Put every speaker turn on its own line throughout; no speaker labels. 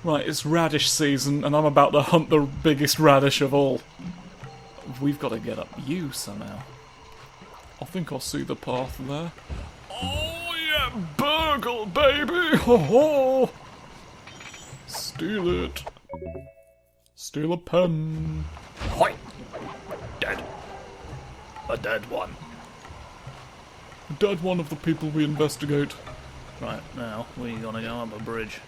Right, it's radish season, and I'm about to hunt the biggest radish of all. We've got to get up you somehow. I think I see the path there. Oh yeah, burgle, baby! Ho ho! Steal it. Steal a pen.
Hoi! Dead. A dead one.
A dead one of the people we investigate.
Right, now, we're gonna go up a bridge.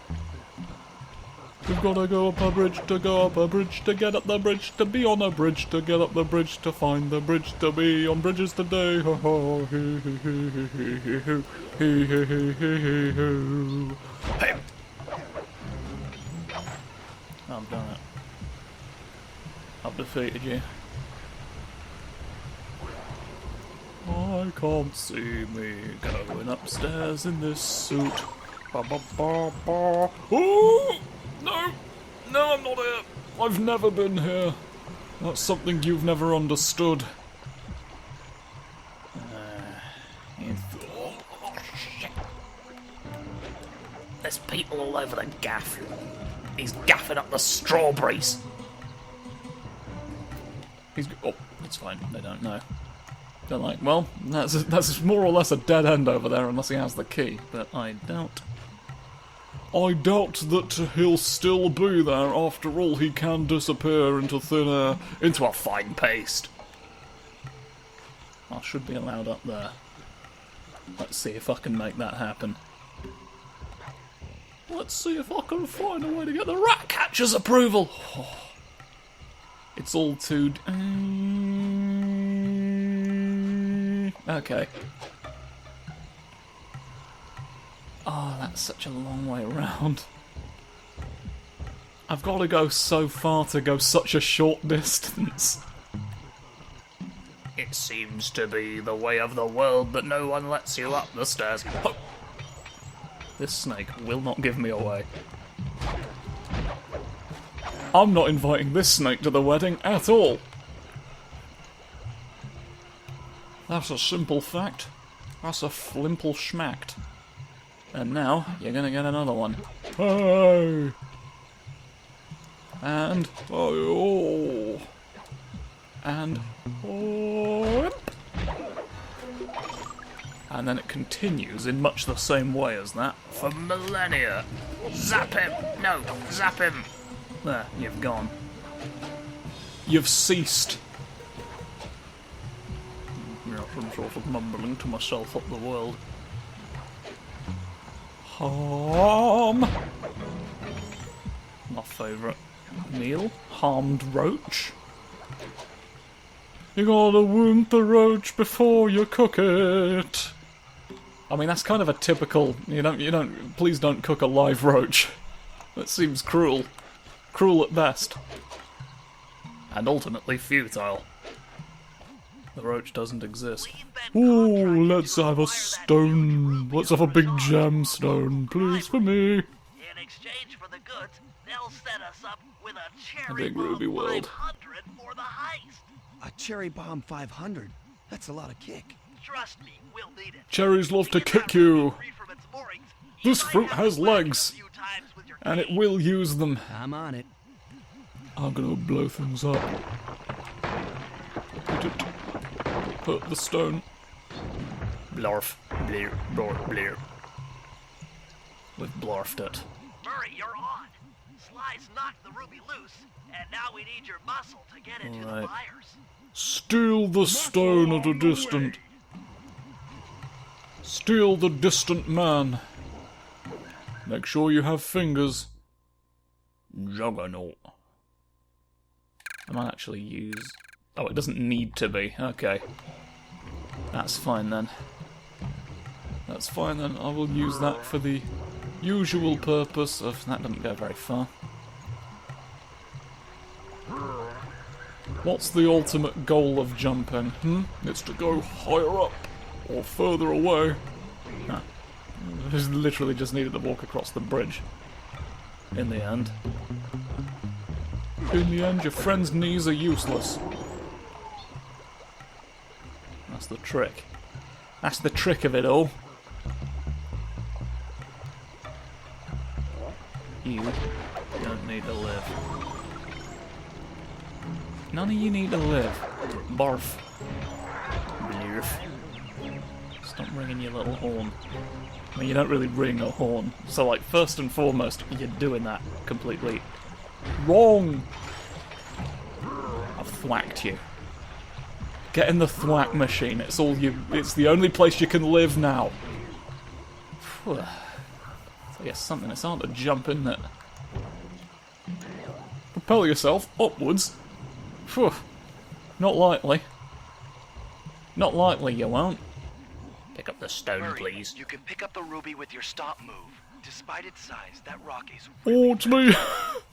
We've got to go up a bridge, to go up a bridge, to get up the bridge, to be on a bridge, to get up the bridge, to find the bridge, to be on bridges today. Ho ho, hee hee hee hee hee hee hoo, hee hee hee hee hee hoo.
Hey! I've done it. I've defeated you.
I can't see me going upstairs in this suit. Ba ba ba ba. Ooh! No! No, I'm not here! I've never been here. That's something you've never understood.
Oh, shit. There's people all over the gaff. He's gaffing up the strawberries.
Oh, it's fine. They don't know. They're like, well, that's more or less a dead end over there unless he has the key, but I doubt. I doubt that he'll still be there. After all, he can disappear into thin air, into a fine paste. I should be allowed up there. Let's see if I can make that happen. Let's see if I can find a way to get the rat catcher's approval. Oh, it's all too... Okay. Oh, that's such a long way around. I've got to go so far to go such a short distance.
It seems to be the way of the world that no one lets you up the stairs. Oh.
This snake will not give me away. I'm not inviting this snake to the wedding at all. That's a simple fact. That's a flimple schmacked. And now, you're gonna get another one. Hey! And... oh! And... oh! And then it continues in much the same way as that.
For millennia. Zap him! No, zap him! There, you've gone.
You've ceased.
Some sort of mumbling to myself up the world.
Harm. My favourite meal. Harmed roach. You gotta wound the roach before you cook it. I mean, that's kind of a typical, please don't cook a live roach. That seems cruel. Cruel at best.
And ultimately futile. The roach doesn't exist.
Ooh, let's have a stone. Let's have a big gemstone, please, for me.
In exchange for the goods, they'll set us up with a cherry
big ruby
bomb
world.
500 for the heist.
A cherry bomb 500? That's a lot of kick.
Trust me, we'll need it.
Cherries love to kick you. This fruit has legs, and it will use them.
I'm on it.
I'm gonna blow things up. Hurt the stone.
Blorf. Blear. Blor. Blear. We've blorfed it.
Murray, you're on. Sly's knocked the ruby loose, and now we need your muscle to get it to the buyers.
Steal the stone at a distance. Steal the distant man. Make sure you have fingers.
Juggernaut.
I might actually use... oh, it doesn't need to be. Okay. That's fine then. That's fine then. I will use that for the usual purpose of... that doesn't go very far. What's the ultimate goal of jumping? It's to go higher up or further away. Nah. I literally just needed to walk across the bridge. In the end. In the end, your friend's knees are useless. That's the trick. That's the trick of it all. You You don't need to live. None of you need to live. Barf. Blurf. Stop ringing your little horn. I mean, you don't really ring a horn. So, like, first and foremost, you're doing that completely wrong. I've thwacked you. Get in the thwack machine. It's all you. It's the only place you can live now. Phew. So yeah, something. It's hard to jump, isn't it? Propel yourself upwards. Phew. Not likely. Not likely. You won't.
Pick up the stone,
Murray,
please.
you can pick up the ruby with your stop move. Despite its size, that rock is
Oh,
really
it's me.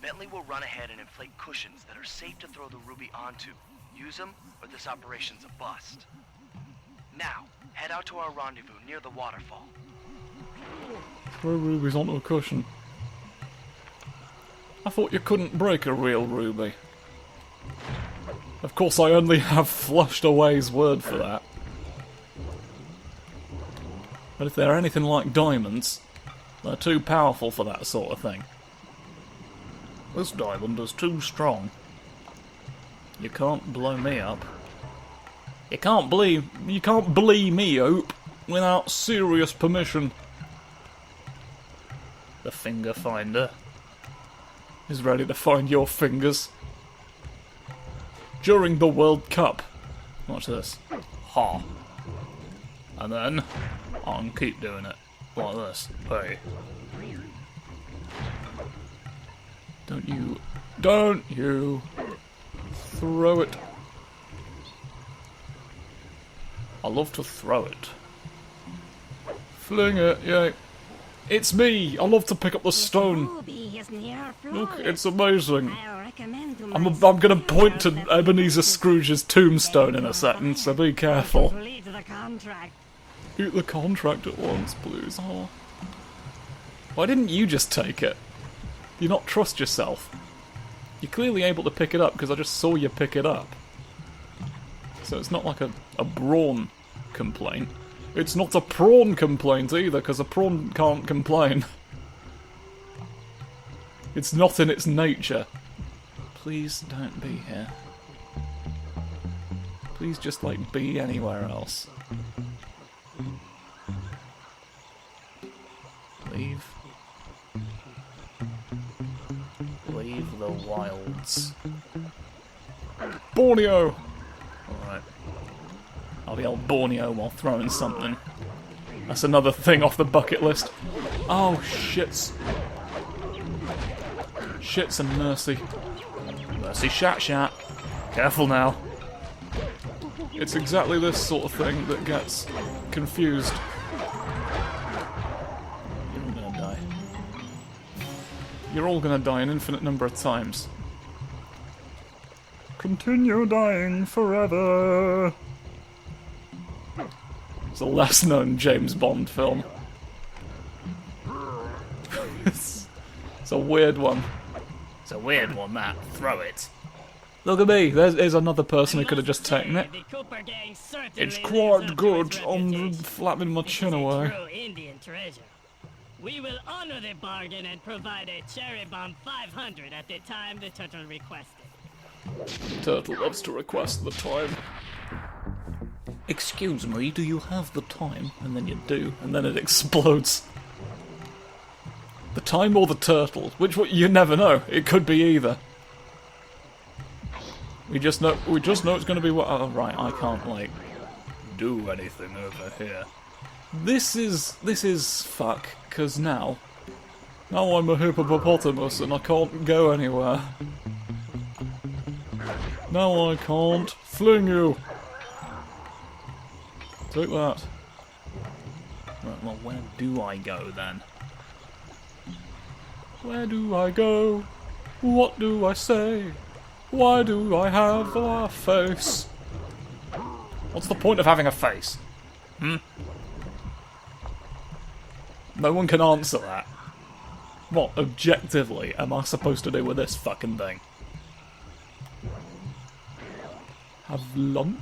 Bentley will run ahead and inflate cushions that are safe to throw the ruby onto. Use them, or this operation's a bust. Now, head out to our rendezvous near the waterfall.
Throw rubies onto a cushion. I thought you couldn't break a real ruby. Of course, I only have Flushed Away's word for that. But if they're anything like diamonds, they're too powerful for that sort of thing. This diamond is too strong. You can't blow me up. You can't blee me up without serious permission. The finger finder is ready to find your fingers. During the World Cup. Watch this. Ha. And then, I can keep doing it. Like this. Hey. Don't you throw it. I love to throw it. Fling it, yay. It's me! I love to pick up the stone. Look, it's amazing. I'm gonna point to Ebenezer Scrooge's tombstone in a second, so be careful. Eat the contract at once, please. Oh. Why didn't you just take it? Do you not trust yourself? You're clearly able to pick it up because I just saw you pick it up. So it's not like a brawn complaint. It's not a prawn complaint either, because a prawn can't complain. It's not in its nature. Please don't be here. Please just, like, be anywhere else. Leave. Leave the wilds. Borneo! Alright. I'll be old Borneo while throwing something. That's another thing off the bucket list. Oh, shits. Shits and mercy. Mercy shat shat. Careful now. It's exactly this sort of thing that gets confused. You're all gonna die. You're all gonna die an infinite number of times. Continue dying forever. It's a less known James Bond film. It's a weird one.
It's a weird one, that. Throw it.
Look at me, there's another person who could have just taken it. It's quite good. I'm flapping my chin away.
We will honor the bargain and provide a cherry bomb 500 at the time the turtle requested.
Turtle loves to request the time. Excuse me, do you have the time? And then you do, and then it explodes. The time or the turtle? Which one? You never know. It could be either. We just know it's going to be what. Oh, right, I can't like do anything over here. This is fuck. Cause now I'm a hippopotamus and I can't go anywhere. No, I can't. Fling you. Take that.
Right, well, where do I go then?
Where do I go? What do I say? Why do I have a face?
What's the point of having a face?
No one can answer that. What, objectively, am I supposed to do with this fucking thing? Have lunch?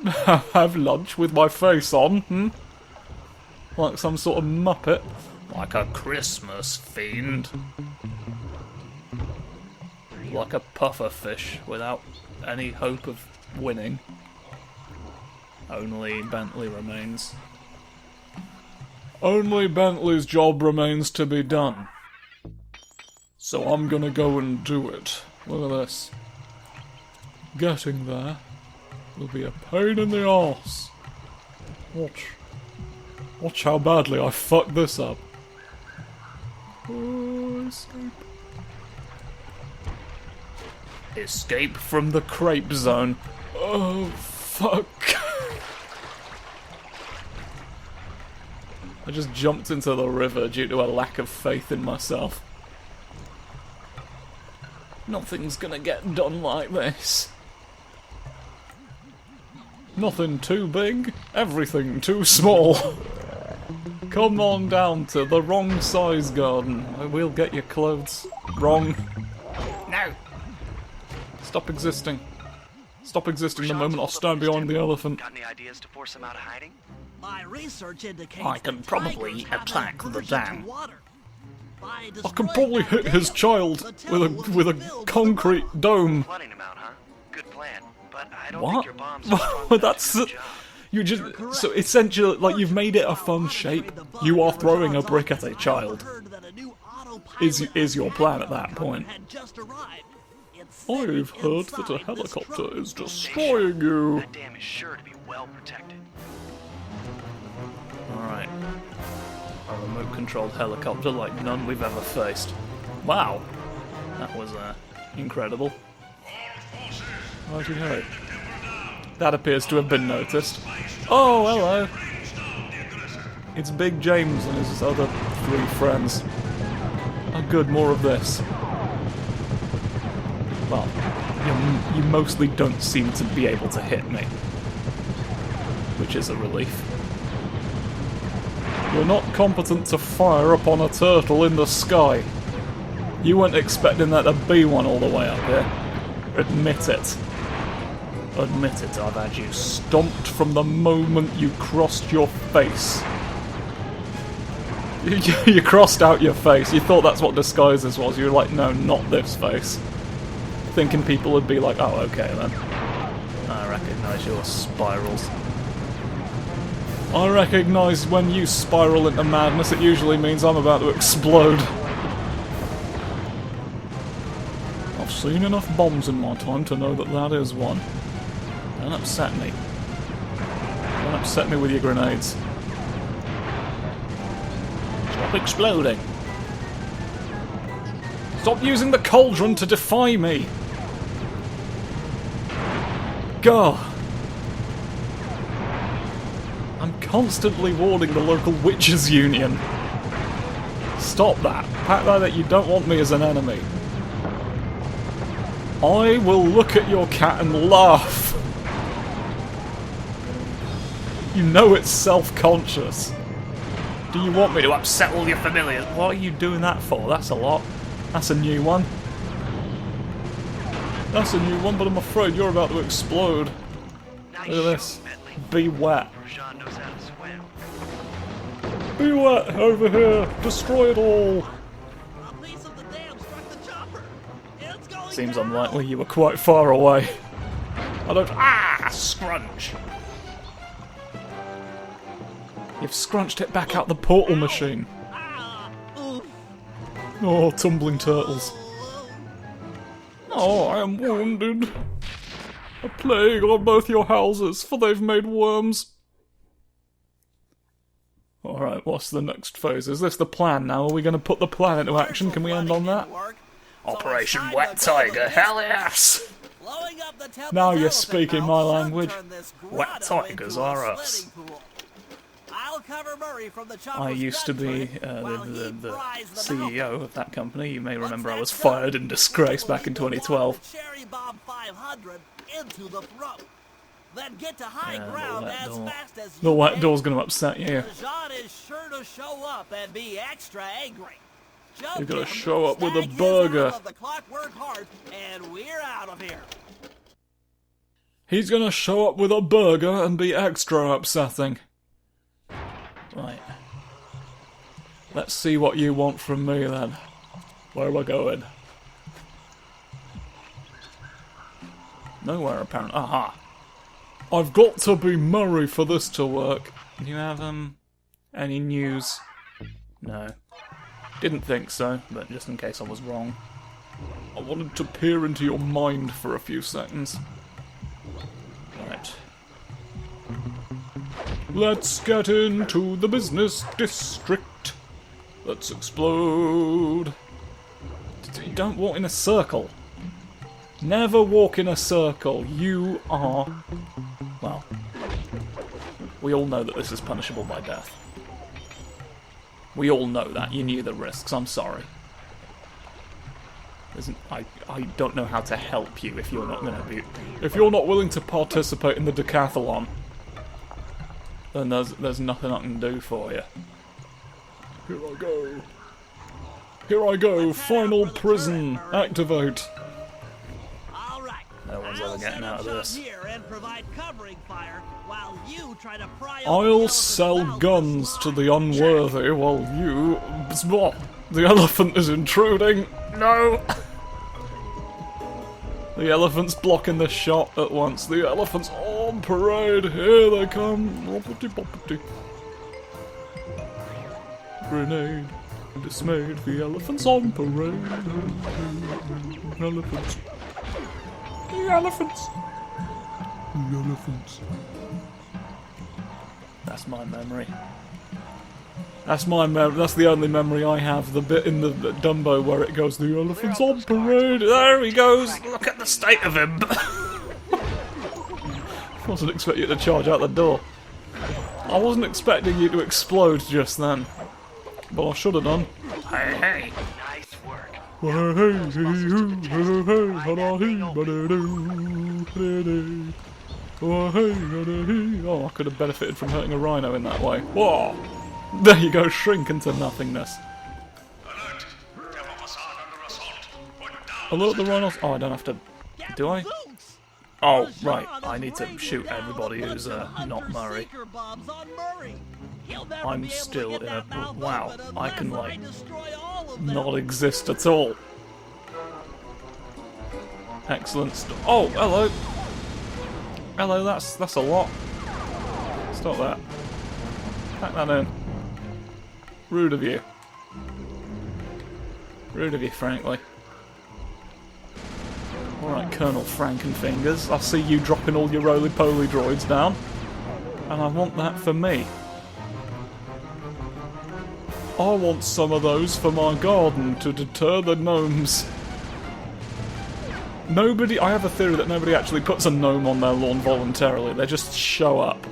Have lunch with my face on, Like some sort of muppet. Like a Christmas fiend. Like a puffer fish without any hope of winning. Only Bentley remains. Only Bentley's job remains to be done. So I'm gonna go and do it. Look at this. Getting there will be a pain in the arse. Watch. Watch how badly I fuck this up. Oh, escape. Escape from the crepe zone. Oh, fuck. I just jumped into the river due to a lack of faith in myself. Nothing's gonna get done like this. Nothing too big, everything too small. Come on down to the wrong size garden. I will get your clothes. Wrong.
No.
Stop existing. Stop existing the moment I stand behind the elephant.
Got any ideas to force him out of hiding?
My research indicates
I can
that
probably
tigers have
attack
an
the
aversion to
dam.
water. By
I can
destroying
probably
that
hit his
dam,
child
the
with
tunnel
a
will be
with a
filled with
concrete
water.
dome.
Flooding him out, huh? Good plan. But I don't
What?
think your bombs are strong enough
That's
to do the job.
you just so essentially like you've made it a fun shape. You are throwing a brick at a child. Is your plan at that point? I've heard that a helicopter is destroying you.
That dam is sure to be well protected.
Alright. A remote-controlled helicopter like none we've ever faced. Wow. That was, incredible. Righty ho. That appears to have been noticed. Oh, hello. It's Big James and his other 3 friends. Oh good, more of this. Well, you mostly don't seem to be able to hit me. Which is a relief. You're not competent to fire upon a turtle in the sky. You weren't expecting there to be one all the way up here. Admit it. Admit it, I've had you stomped from the moment you crossed your face. You crossed out your face. You thought that's what disguises was. You were like, no, not this face. Thinking people would be like, oh, okay then. I recognise your spirals. I recognise when you spiral into madness, it usually means I'm about to explode. I've seen enough bombs in my time to know that that is one. Don't upset me. Don't upset me with your grenades. Stop exploding. Stop using the cauldron to defy me. God. I'm constantly warning the local witches' union. Stop that. Pack that you don't want me as an enemy. I will look at your cat and laugh. You know it's self-conscious. Do you want me to upset all your familiars? What are you doing that for? That's a lot. That's a new one. That's a new one, but I'm afraid you're about to explode.
Nice
Look at this.
shooting, Bentley.
Be wet.
Rajan knows how to swim.
Be wet over here. Destroy it all.
A piece of the dam struck the chopper. It's going
Seems
down.
unlikely you were quite far away. I don't.
Ah, scrunch.
You've scrunched it back out the portal machine.
Ah, oof.
Oh, tumbling turtles. Oh, I am wounded. A plague on both your houses, for they've made worms. Alright, what's the next phase? Is this the plan now? Are we going to put the plan into action? Can we end on that?
Operation Wet Tiger, hell yes!
Now you're speaking my language.
Wet tigers are us.
I used to be the CEO of that company. You may remember I was fired in disgrace back in 2012.
Then get to high
Yeah,
ground
the wet
as
door.
fast as
The
you
wet
can.
door's going to upset you.
Rajan is sure to show up and be extra angry. Jump
You're gonna
him,
show up with a
snag his
burger.
arm of the clockwork heart, and we're out of here.
He's going to show up with a burger and be extra upsetting. Right. Let's see what you want from me then. Where am I going? Nowhere apparently. Aha! I've got to be Murray for this to work. Do you have, any news? No. Didn't think so, but just in case I was wrong. I wanted to peer into your mind for a few seconds. Right. Let's get into the business district. Let's explode. Don't walk in a circle. Never walk in a circle. You are... Well, we all know that this is punishable by death. We all know that. You knew the risks. I'm sorry. I don't know how to help you if you're not going to be... If you're not willing to participate in the decathlon, then there's nothing I can do for you. Here I go. Here I go. Final prison. Activate. No one's ever getting out of this. I'll sell guns to the unworthy while you... What? The elephant is intruding! No! The elephant's blocking the shot at once. The elephant's on parade! Here they come! Roppity boppity. Grenade. Dismayed. The elephant's on parade. Elephants. The elephants! The elephants. That's my memory. That's my that's the only memory I have. The bit in the Dumbo where it goes, the elephant's on parade. There he goes. Look at the state of him. Wasn't expecting you to charge out the door. I wasn't expecting you to explode just then, but I should have done.
Hey, hey.
Nice work.
Oh, I could have benefited from hurting a rhino in that way. Whoa! There you go, shrink into nothingness.
Alert! Demo facade under assault. Put down.
Alert the rhinos. Oh, I don't have to. Do I? Oh, right. I need to shoot everybody who's not Murray. I'm still in a... Wow, I can, like, not exist at all. Excellent stuff. Oh, hello. Hello, that's a lot. Stop that. Pack that in. Rude of you. Rude of you, frankly. Alright, Colonel Frankenfingers. I see you dropping all your roly-poly droids down. And I want that for me. I want some of those for my garden to deter the gnomes. I have a theory that nobody actually puts a gnome on their lawn voluntarily. They just show up.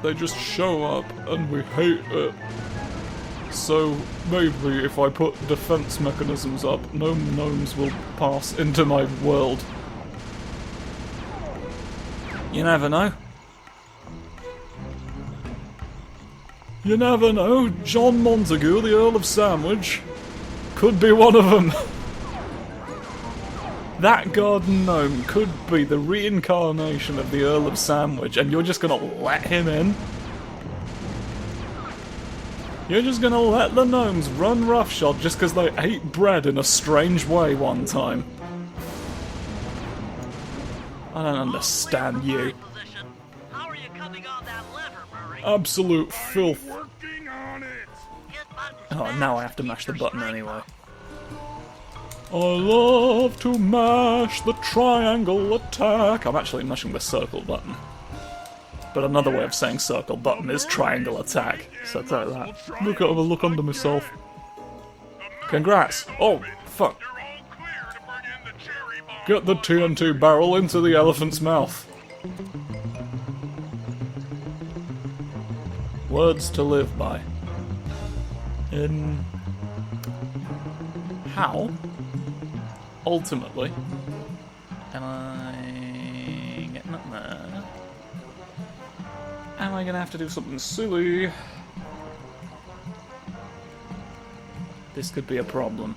They just show up and we hate it. So maybe if I put defense mechanisms up, no gnomes will pass into my world. You never know. You never know. John Montagu, the Earl of Sandwich, could be one of them. That garden gnome could be the reincarnation of the Earl of Sandwich, and you're just gonna let him in? You're just gonna let the gnomes run roughshod just because they ate bread in a strange way one time? I don't understand you. Absolute filth. Oh, now I have to mash the button anyway. I love to mash the triangle attack. I'm actually mashing the circle button. But another way of saying circle button is triangle attack. So take that. Look at him, look under myself. Congrats. Oh, fuck. Get the TNT barrel into the elephant's mouth. Words to live by. How? Ultimately, am I getting up there? Am I gonna have to do something silly? This could be a problem.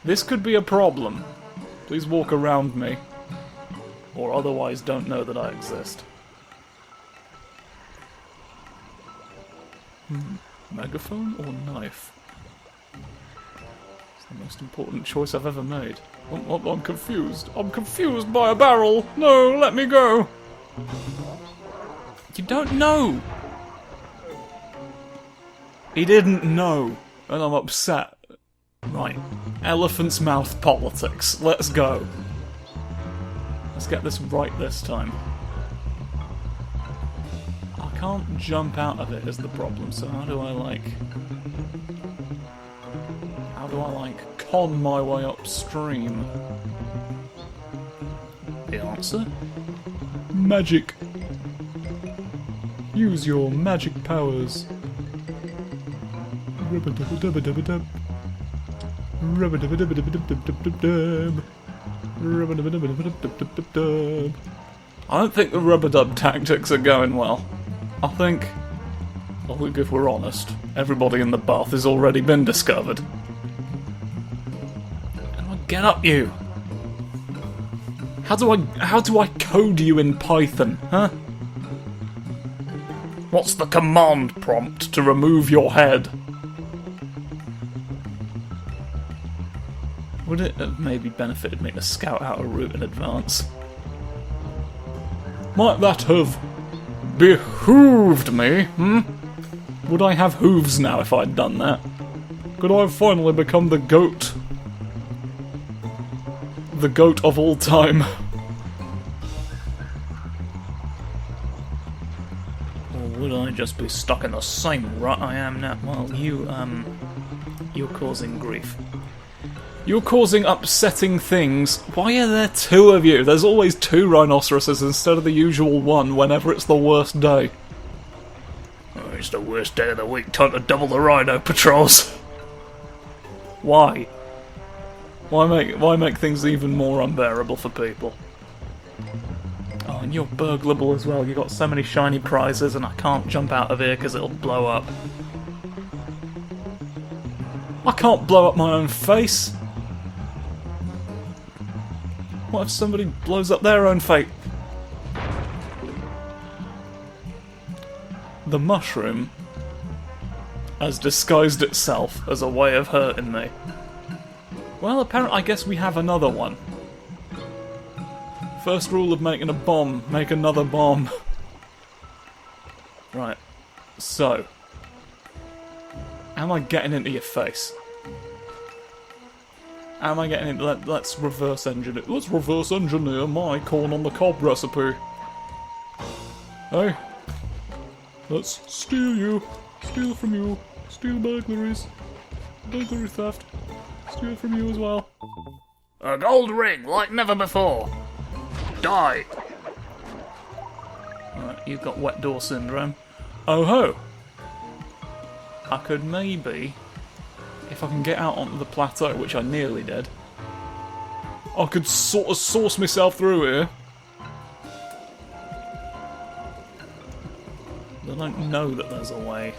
This could be a problem. Please walk around me. Or otherwise don't know that I exist. Megaphone or knife? It's the most important choice I've ever made. I'm confused. I'm confused by a barrel! No, let me go! You don't know! He didn't know, and I'm upset. Right. Elephant's mouth politics. Let's go. Let's get this right this time. I can't jump out of it is the problem, so how do I, like, con my way upstream? The answer? Magic. Use your magic powers. Rubba-dubba-dubba-dubba-dub. Rubba-dubba-dubba-dubba-dub-dub-dub. Rubba-dubba-dubba-dubba-dub-dub-dub. I don't think the rubber-dub tactics are going well. I think if we're honest, everybody in the bath has already been discovered. How do I get up you? How do I code you in Python, huh? What's the command prompt to remove your head? Would it have maybe benefited me to scout out a route in advance? Might that have behooved me, Would I have hooves now if I'd done that? Could I have finally become the goat? The goat of all time. Or would I just be stuck in the same rut I am now? Well, you're causing grief. You're causing upsetting things. Why are there two of you? There's always two rhinoceroses instead of the usual one whenever it's the worst day.
Oh, it's the worst day of the week. Time to double the rhino patrols.
Why? Why make things even more unbearable for people? Oh, and you're burglable as well. You got so many shiny prizes, and I can't jump out of here because it'll blow up. I can't blow up my own face. What if somebody blows up their own fate? The mushroom has disguised itself as a way of hurting me. Well, apparently, I guess we have another one. First rule of making a bomb, make another bomb. Right, so. Am I getting into your face? Am I getting into... Let's reverse engineer... Let's reverse engineer my corn on the cob recipe. Hey. Let's steal you. Steal from you. Steal burglaries. Burglary theft. Steal from you as well.
A gold ring like never before. Die.
Alright, you've got wet door syndrome. Oh ho! I could maybe, if I can get out onto the plateau, which I nearly did, I could sort of source myself through here. I don't know that there's a way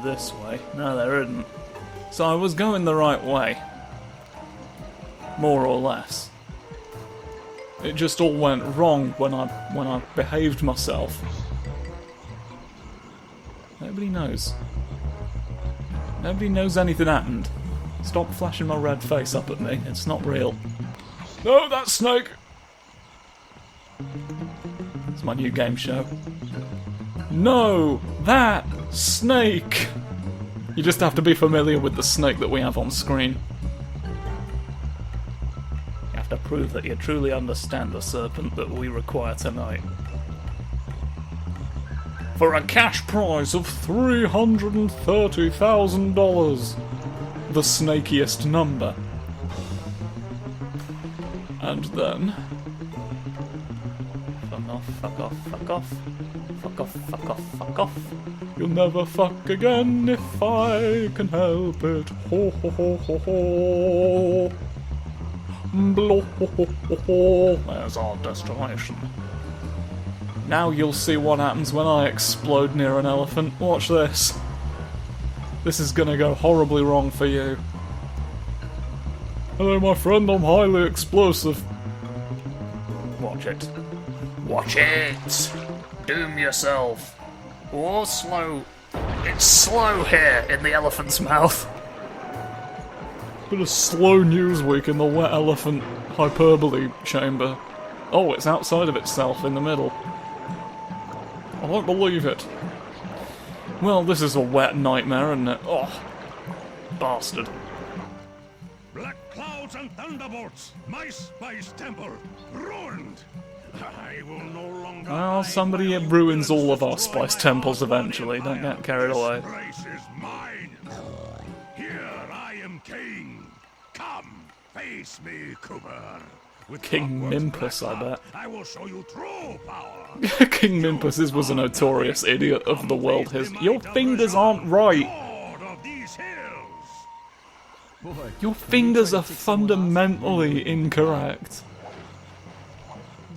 this way. No, there isn't. So I was going the right way. More or less. It just all went wrong when I behaved myself. Nobody knows. Nobody knows anything happened. Stop flashing my red face up at me. It's not real. No, that's Snake! It's my new game show. No! That Snake! You just have to be familiar with the snake that we have on screen. You have to prove that you truly understand the serpent that we require tonight. For a cash prize of $330,000. The snakiest number. And then... Fuck off, fuck off, fuck off. Fuck off, fuck off, fuck off. You'll never fuck again if I can help it. Ho ho ho ho ho. Blah, ho ho ho ho. There's our destination. Now you'll see what happens when I explode near an elephant. Watch this. This is gonna go horribly wrong for you. Hello, my friend, I'm highly explosive. Watch it.
Watch it. Doom yourself. Or slow. It's slow here in the elephant's mouth.
Bit of slow news week in the wet elephant hyperbole chamber. Oh, it's outside of itself in the middle. I don't believe it. Well, this is a wet nightmare, isn't it? Oh, bastard.
Black clouds and thunderbolts! My spice temple ruined! I will no longer.
Well, somebody ruins all of our spice temples eventually. Don't get carried away.
This place is mine. Here I am king. Come, face me, Cooper. With
King
Clockwork's
Mimpus, I
black
bet.
cloud, I will show you true power.
King Mimpus was a notorious idiot of the world. Your fingers aren't right.
Lord of these hills.
Your fingers are fundamentally incorrect.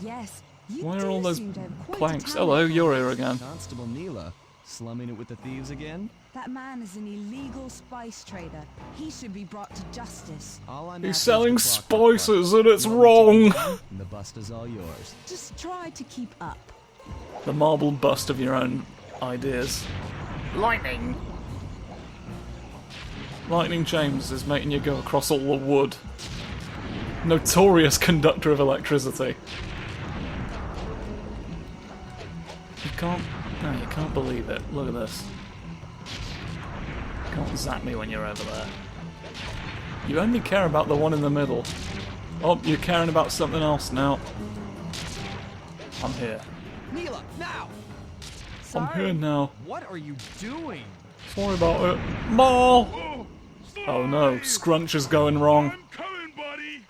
Yes, you
Why are
do
all those
seem to have quite a
planks?
talent
Hello,
for
you're
it.
here again.
Constable Neela, slumming it with the thieves again?
That man is an illegal spice trader. He should be brought to justice.
All I'm
He's
after
selling
is the clockwork
spices
clock.
and it's
You want me to
wrong.
keep and the bust is all yours.
Just try to keep up.
The marble bust of your own ideas.
Lightning.
Lightning James is making you go across all the wood. Notorious conductor of electricity. You can't... No, you can't believe it. Look at this. You can't zap me when you're over there. You only care about the one in the middle. Oh, you're caring about something else now. I'm here.
Neela, now!
I'm here now.
What are you doing?
Sorry about it. Maul! Oh no, Scrunch is going wrong.
I'm coming, buddy.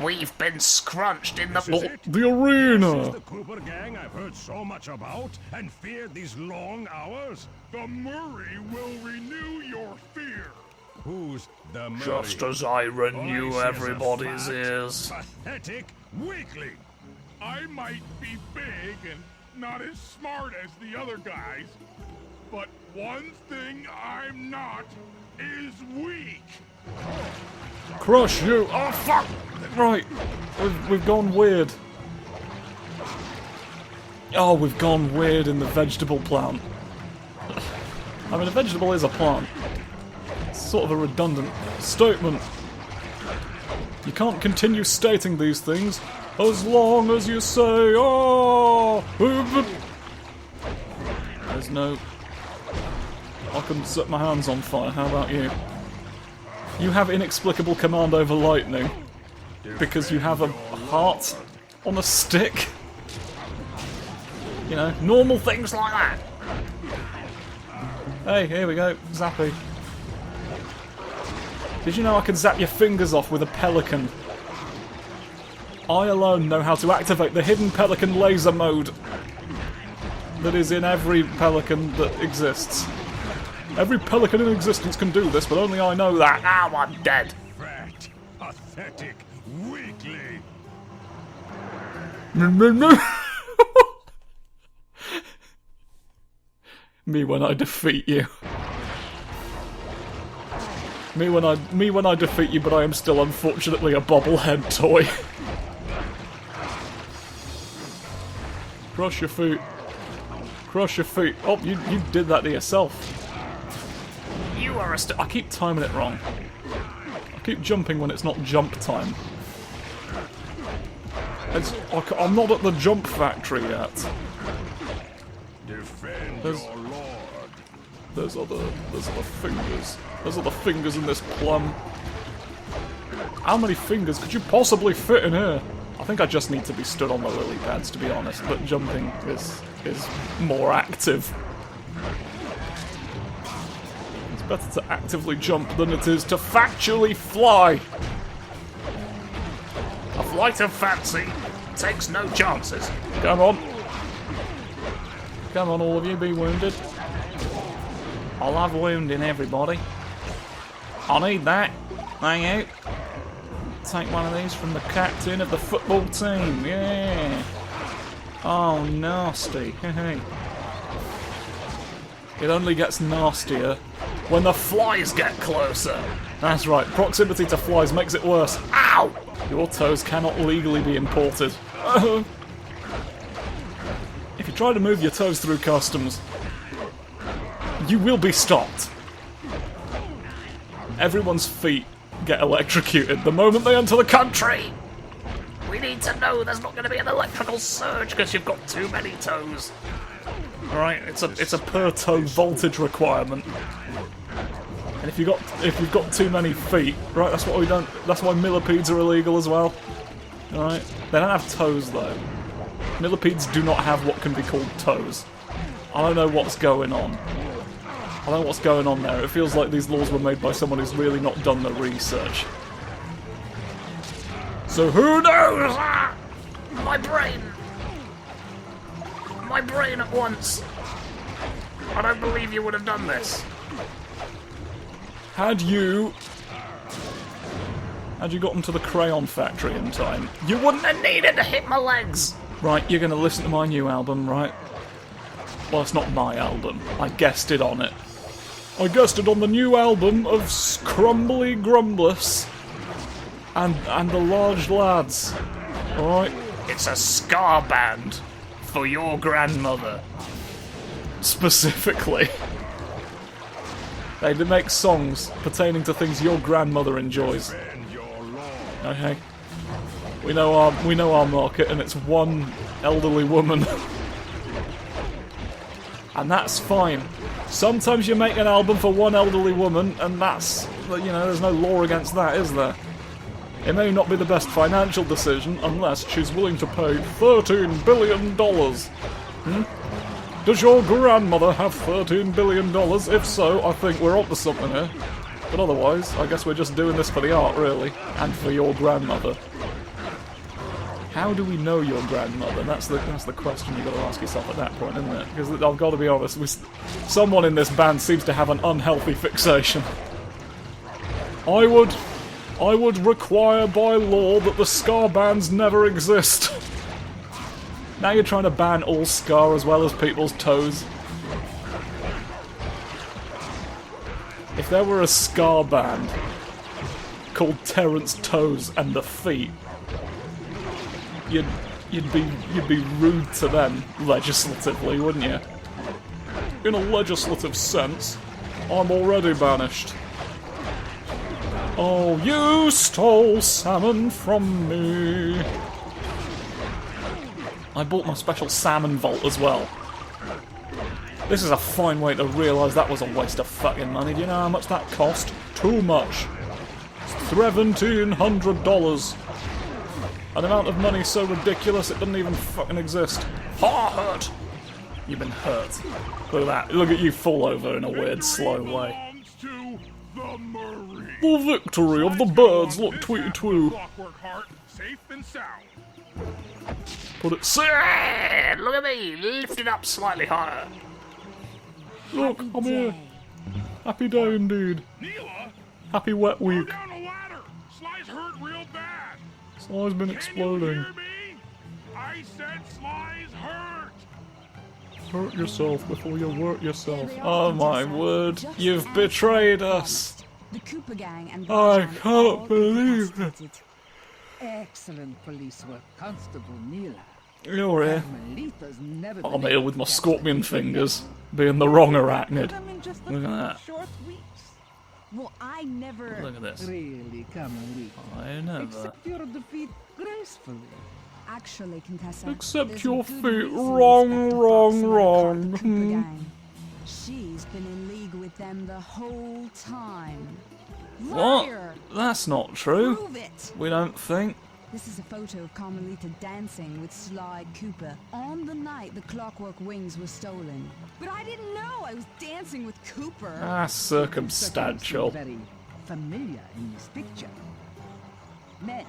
We've been scrunched in
This is
the...
it.
The
This is
arena!
the Cooper gang I've heard so much about and feared these long hours. The Murray will renew your fear. Who's the Murray?
Just as I renew
I see as a
everybody's
fat,
ears.
Pathetic weakling. I might be big and not as smart as the other guys, but one thing I'm not is weak.
Crush you! Oh fuck! Right, we've gone weird. Oh, we've gone weird in the vegetable plant. I mean, a vegetable is a plant. It's sort of a redundant statement. You can't continue stating these things as long as you say, oh! There's no... I couldn't set my hands on fire, how about you? You have inexplicable command over lightning because you have a heart on a stick. You know, normal things like that. Hey, here we go, Zappy. Did you know I can zap your fingers off with a pelican? I alone know how to activate the hidden pelican laser mode that is in every pelican that exists. Every pelican in existence can do this, but only I know that.
Now I'm dead.
Fat, pathetic weakling.
Me when I defeat you. Me when I defeat you, but I am still unfortunately a bobblehead toy. Cross your feet. Cross your feet. Oh, you did that to yourself.
You are a
I keep timing it wrong. I keep jumping when it's not jump time. I'm not at the jump factory yet.
Defend
There's-
your lord.
There's other fingers. There's other fingers in this plum. How many fingers could you possibly fit in here? I think I just need to be stood on the lily pads, to be honest, but jumping is more active. It's better to actively jump than it is to factually fly.
A flight of fancy takes no chances.
Come on. Come on, all of you, be wounded. I love wounding everybody. I need that. Hang out. Take one of these from the captain of the football team. Yeah. Oh, nasty. It only gets nastier when the flies get closer. That's right. Proximity to flies makes it worse. Ow! Your toes cannot legally be imported. If you try to move your toes through customs, You will be stopped. Everyone's feet get electrocuted the moment they enter the country.
We need to know there's not going to be an electrical surge because you've got too many toes.
Alright, it's a per toe voltage requirement. And if you've got too many feet, right, that's why millipedes are illegal as well. Alright. They don't have toes though. Millipedes do not have what can be called toes. I don't know what's going on. I don't know what's going on there. It feels like these laws were made by someone who's really not done the research. So who knows?
Ah! My brain! My brain at once! I don't believe you would have done this.
Had you gotten to the crayon factory in time,
You wouldn't have needed to hit my legs!
right, you're gonna listen to my new album, right? Well, it's not my album. I guessed it on it. I guessed it on the new album of Crumbly Grumbless and the Large Lads. Alright?
It's a ska band for your grandmother.
Specifically. They make songs pertaining to things your grandmother enjoys. Okay. We know our market, and it's one elderly woman. And that's fine. Sometimes you make an album for one elderly woman, and that's, you know, there's no law against that, is there? It may not be the best financial decision unless she's willing to pay $13 billion. Does your grandmother have $13 billion? If so, I think we're onto something here. But otherwise, I guess we're just doing this for the art, really. And for your grandmother. How do we know your grandmother? That's the question you've got to ask yourself at that point, isn't it? Because I've got to be honest, someone in this band seems to have an unhealthy fixation. I would require by law that the ska bands never exist. Now you're trying to ban all ska as well as people's toes. If there were a ska band called Terrence Toes and the Feet, you'd be rude to them legislatively, wouldn't you? In a legislative sense, I'm already banished. Oh, you stole salmon from me. I bought my special salmon vault as well. This is a fine way to realise that was a waste of fucking money. Do you know how much that cost? Too much. $1,700. An amount of money so ridiculous it doesn't even fucking exist. Ha! Hurt! You've been hurt. Look at that. Look at you fall over in a weird, slow way. The victory of the birds, look, tweety twoo.
Safe and sound.
Put it.
Look at me, lift it up slightly higher.
Look, I'm here. Happy day indeed.
Neela,
Happy wet week.
down the ladder. Sly's hurt real bad.
Sly's been exploding.
Can you hear me? I said Sly's hurt.
Hurt yourself before you hurt yourself. Oh my word, you've betrayed us.
The Cooper gang and
I can't believe it.
Excellent police work, Constable Neela.
You're here.
Carmelita's never
I'm
been
here with my scorpion fingers, being the wrong arachnid. Look at that.
short weeks.
Well, I never.
Look at this.
Really, Carmelita.
I never.
Accept your defeat gracefully.
Actually, Contessa.
Accept
there's
your
a good
feet.
reason
Wrong,
Inspector
wrong,
Fox
wrong.
and the Cooper gang. She's been in league with them the whole time.
What?
Liar!
That's not true.
Prove it!
We don't think.
This is a photo of Carmelita dancing with Sly Cooper on the night the Clockwork Wings were stolen. But I didn't know I was dancing with Cooper.
Ah, circumstantial.
Very familiar in this picture. Men.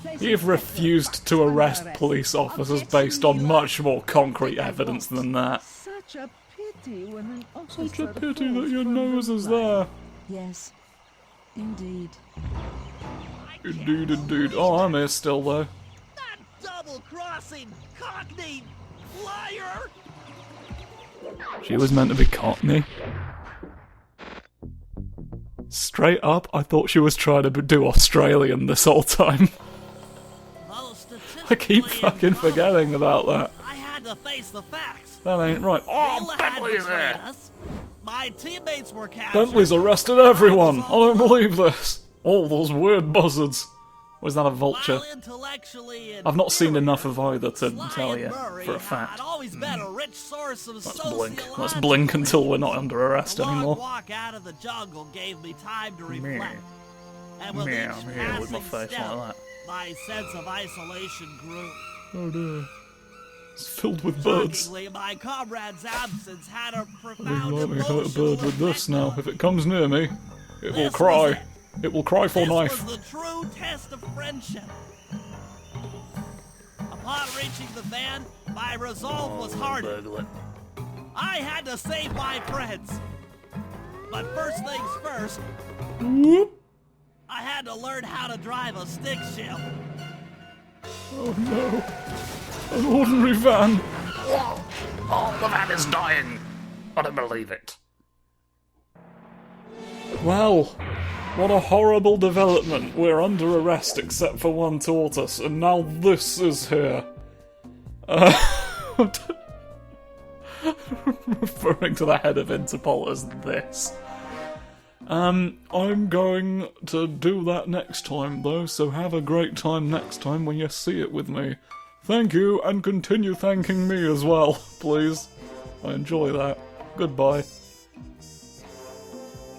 place
You've refused to arrest police officers based on much more concrete evidence than that.
Such a pity when an
Such a
officer
pity that
falls
your
from
nose
the
is
line.
there.
Yes, indeed.
Indeed, indeed. Oh, I'm here still, though.
That double-crossing cockney liar!
She was meant to be Cockney. Straight up, I thought she was trying to do Australian this whole time.
Well,
I keep
statistically
fucking
impossible.
forgetting about that.
I had to face the facts.
That ain't right.
Neela
Oh,
had
Bentley's
betrayed
there!
us. My teammates were captured.
Bentley's arrested everyone! I don't believe this! All those weird buzzards. Was that a vulture?
While intellectually
I've not seen
inferior,
enough of either to
Sly
tell
and
you
Murray
for a
had
fact.
always been a rich source of
Let's blink. Let's
sociological
blink until we're not under arrest
The long
anymore.
walk out of the jungle gave me time to
Meh.
reflect. And with
Meow,
each
meow, with my
passing
face
step,
like that.
my sense of isolation grew.
Oh dear. It's filled with birds.
Shockingly, my comrade's absence had a
I
profound
wouldn't let me hurt a
emotional
bird with this
effect
now.
on
If it comes near me, it will
This was
cry.
it.
It will cry for
This
knife.
was the true test of friendship. Upon reaching the van, my resolve was hardened. I had to save my friends. But first things first,
Whoop.
I had to learn how to drive a stick shift.
Oh no. An ordinary van.
Oh, the van is dying. I don't believe it.
Well, what a horrible development. We're under arrest except for one tortoise, and now this is here. Referring to the head of Interpol as this. I'm going to do that next time, though, so have a great time next time when you see it with me. Thank you, and continue thanking me as well, please. I enjoy that. Goodbye.